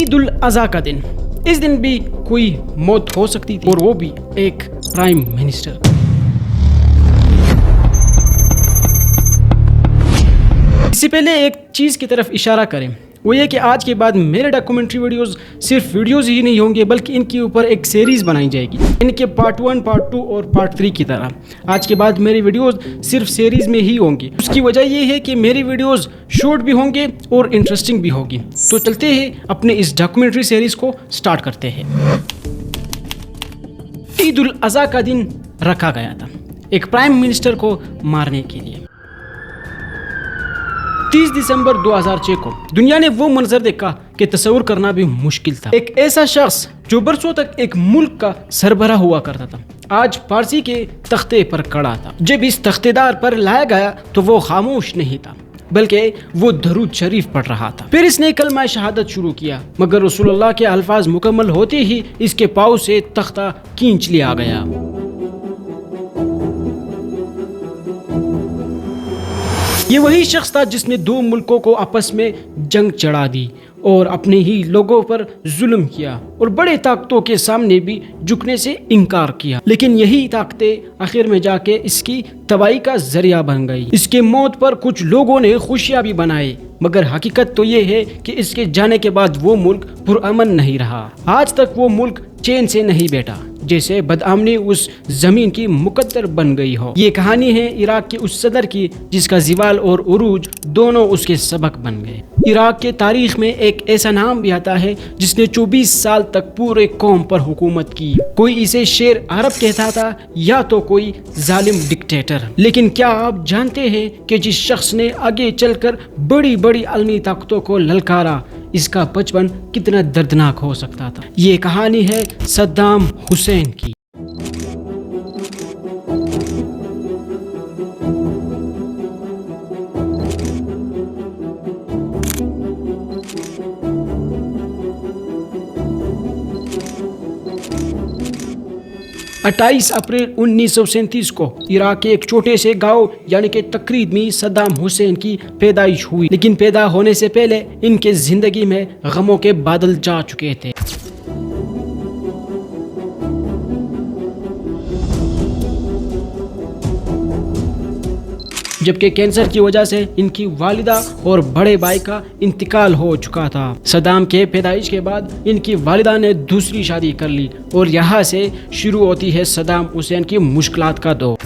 عید الاضحیٰ کا دن، اس دن بھی کوئی موت ہو سکتی تھی، اور وہ بھی ایک پرائم منسٹر۔ اس سے پہلے ایک چیز کی طرف اشارہ کریں، وہ یہ کہ آج کے بعد میرے ڈاکومنٹری ویڈیوز صرف ویڈیوز ہی نہیں ہوں گے، بلکہ ان کے اوپر ایک سیریز بنائی جائے گی، ان کے پارٹ 1، پارٹ 2 اور پارٹ 3 کی طرح۔ آج کے بعد میری ویڈیوز صرف سیریز میں ہی ہوں گی۔ اس کی وجہ یہ ہے کہ میری ویڈیوز شارٹ بھی ہوں گے اور انٹرسٹنگ بھی ہوگی۔ تو چلتے ہیں اپنے اس ڈاکومنٹری سیریز کو سٹارٹ کرتے ہیں۔ عید الاضحیٰ کا دن رکھا گیا تھا ایک پرائم منسٹر کو مارنے کے لیے۔ 30 دسمبر 2006 کو دنیا نے وہ منظر دیکھا کہ تصور کرنا بھی مشکل تھا۔ ایک ایسا شخص جو برسوں تک ایک ملک کا سربراہ ہوا کرتا تھا، آج پارسی کے تختے پر کھڑا تھا۔ جب اس تختے دار پر لایا گیا تو وہ خاموش نہیں تھا، بلکہ وہ درود شریف پڑھ رہا تھا۔ پھر اس نے کلمہ شہادت شروع کیا، مگر رسول اللہ کے الفاظ مکمل ہوتے ہی اس کے پاؤں سے تختہ کھینچ لیا گیا۔ یہ وہی شخص تھا جس نے 2 ملکوں کو آپس میں جنگ چڑھا دی اور اپنے ہی لوگوں پر ظلم کیا، اور بڑے طاقتوں کے سامنے بھی جھکنے سے انکار کیا۔ لیکن یہی طاقتیں آخر میں جا کے اس کی تباہی کا ذریعہ بن گئی۔ اس کے موت پر کچھ لوگوں نے خوشیاں بھی بنائی، مگر حقیقت تو یہ ہے کہ اس کے جانے کے بعد وہ ملک پرامن نہیں رہا۔ آج تک وہ ملک چین سے نہیں بیٹھا، جیسے بدامنی اس زمین کی مقدر بن گئی ہو۔ یہ کہانی ہے عراق کے اس صدر کی جس کا زوال اور عروج دونوں اس کے سبق بن گئے۔ عراق کے تاریخ میں ایک ایسا نام بھی آتا ہے جس نے 24 سال تک پورے قوم پر حکومت کی۔ کوئی اسے شیر عرب کہتا تھا یا تو کوئی ظالم ڈکٹیٹر۔ لیکن کیا آپ جانتے ہیں کہ جس شخص نے آگے چل کر بڑی بڑی عالمی طاقتوں کو للکارا، اس کا بچپن کتنا دردناک ہو سکتا تھا؟ یہ کہانی ہے صدام حسین کی۔ اٹھائیس اپریل 1937 کو عراق کے ایک چھوٹے سے گاؤں یعنی کہ تقریب میں صدام حسین کی پیدائش ہوئی، لیکن پیدا ہونے سے پہلے ان کے زندگی میں غموں کے بادل جا چکے تھے۔ جبکہ کینسر کی وجہ سے ان کی والدہ اور بڑے بھائی کا انتقال ہو چکا تھا۔ صدام کے پیدائش کے بعد ان کی والدہ نے دوسری شادی کر لی، اور یہاں سے شروع ہوتی ہے صدام حسین کی مشکلات کا دور۔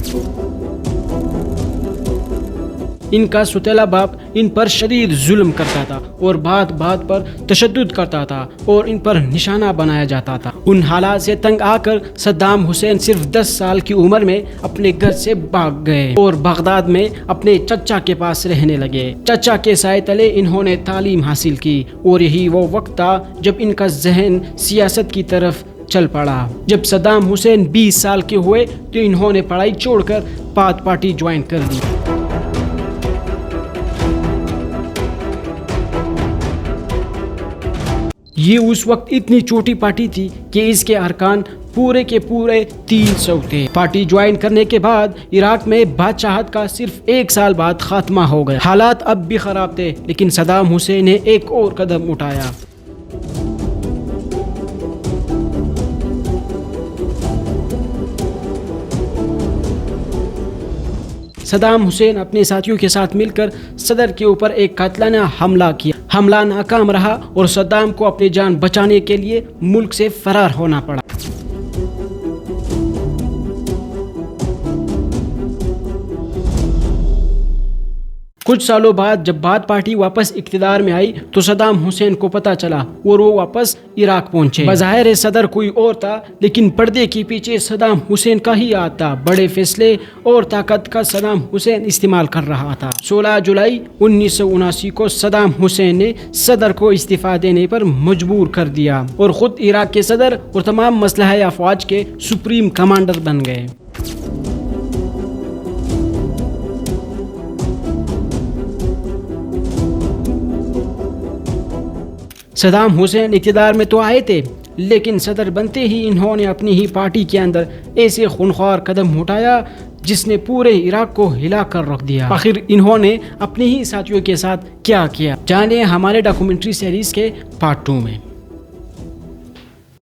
ان کا سوتیلا باپ ان پر شدید ظلم کرتا تھا اور بات بات پر تشدد کرتا تھا اور ان پر نشانہ بنایا جاتا تھا۔ ان حالات سے تنگ آ کر صدام حسین صرف 10 سال کی عمر میں اپنے گھر سے بھاگ گئے اور بغداد میں اپنے چچا کے پاس رہنے لگے۔ چچا کے سائے تلے انہوں نے تعلیم حاصل کی، اور یہی وہ وقت تھا جب ان کا ذہن سیاست کی طرف چل پڑا۔ جب صدام حسین 20 سال کے ہوئے تو انہوں نے پڑھائی چھوڑ کر باتھ پارٹی جوائن کر لی۔ یہ اس وقت اتنی چھوٹی پارٹی تھی کہ اس کے ارکان پورے کے پورے 300 تھے۔ پارٹی جوائن کرنے کے بعد عراق میں بادشاہت کا صرف 1 سال بعد خاتمہ ہو گیا۔ حالات اب بھی خراب تھے، لیکن صدام حسین نے ایک اور قدم اٹھایا۔ صدام حسین اپنے ساتھیوں کے ساتھ مل کر صدر کے اوپر ایک قاتلانہ حملہ کیا۔ حملہ ناکام رہا اور صدام کو اپنی جان بچانے کے لیے ملک سے فرار ہونا پڑا۔ کچھ سالوں بعد جب باتھ پارٹی واپس اقتدار میں آئی تو صدام حسین کو پتہ چلا اور وہ واپس عراق پہنچے۔ بظاہر صدر کوئی اور تھا، لیکن پردے کے پیچھے صدام حسین کا ہی ہاتھ تھا۔ بڑے فیصلے اور طاقت کا صدام حسین استعمال کر رہا تھا۔ 16 جولائی 1979 کو صدام حسین نے صدر کو استعفیٰ دینے پر مجبور کر دیا اور خود عراق کے صدر اور تمام مسلح افواج کے سپریم کمانڈر بن گئے۔ صدام حسین اقتدار میں تو آئے تھے، لیکن صدر بنتے ہی انہوں نے اپنی ہی پارٹی کے اندر ایسے خونخوار قدم اٹھایا جس نے پورے عراق کو ہلا کر رکھ دیا۔ آخر انہوں نے اپنے ہی ساتھیوں کے ساتھ کیا کیا، جانیں ہمارے ڈاکومنٹری سیریز کے پارٹ 2 میں۔